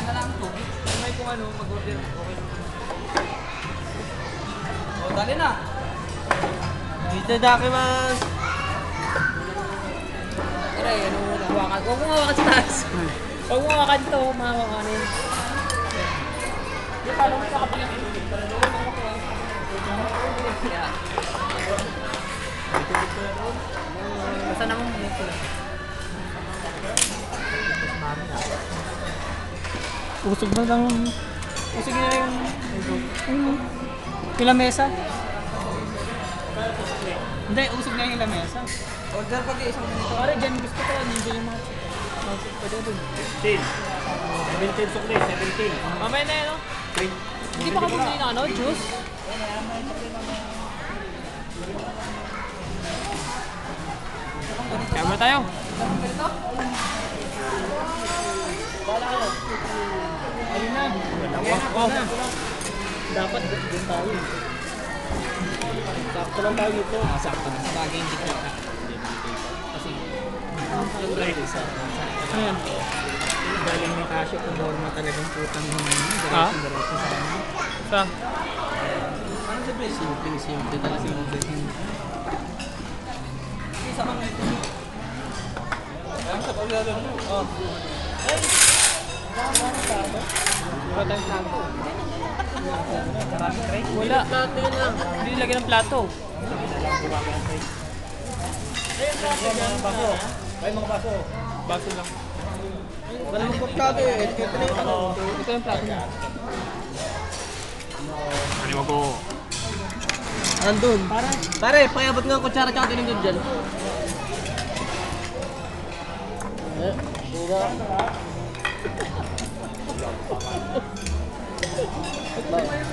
na lang tubig. May kung ano, mag-order. Okay. O, dali na. Dito dakimasu. Aray, ano mo hawakan? Huwag mo hawakan sa taas. Huwag mo hawakan ito, mahawakan yun. Hindi, paano mo kakapalit? Yeah. Basta naman mo ito. Usog na lang. Usog na yung... Yung lamesa. Hindi, usog na yung lamesa. Order pag isang ganito. Pare, dyan gusto ko. Nandiyan yung mga... Pwede doon. 17 sukli, 17. Mamaya na yan, no? Hindi pa ka bumili ng ano, juice? Kaya mo tayo. Ayun na. Dapat doon tayo. Sakto lang tayo dito. Sakto na. Sa bagay hindi kita. Kasi, Ano yan? galing ni Casio kung norma talagang putang naman. Ha? Diretso sa ano. Sa? Parang sabi, simple talaga yung setting. Isa mga ito. Ayan sa paglalaro mo. Oh. Ay! Wala tayong plato. Maraming tray? Wala. Plato yun lang. Hindi lagyan ng plato. Ay, mga baso. Baso lang. Wala mong plato eh. Ito na yung ano. Ito yung plato niya. Ano ko? Andun. Pare, pakiabot nga ang kutsara tsaka tinindod dyan.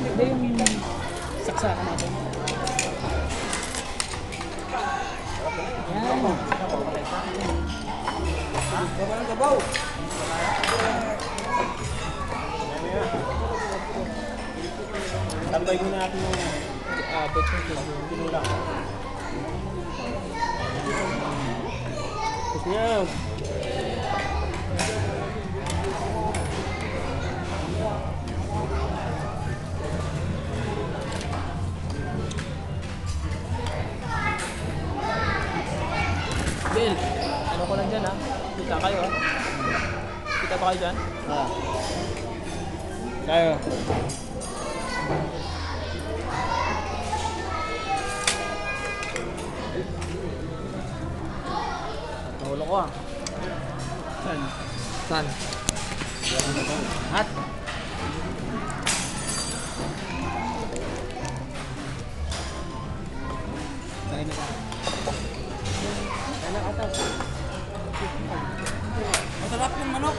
Hindi yung saksakan natin. Yan. Parang gabaw. Tambay muna natin ng abot ng tinulang. Tapos niya. Bill, ano ko lang dyan ha? Kita kayo ha? Kita ba kayo dyan? Tayo. Nahulo ko ah. Saan? At? Kain na ka. Kain na ka. Masarap yung manok.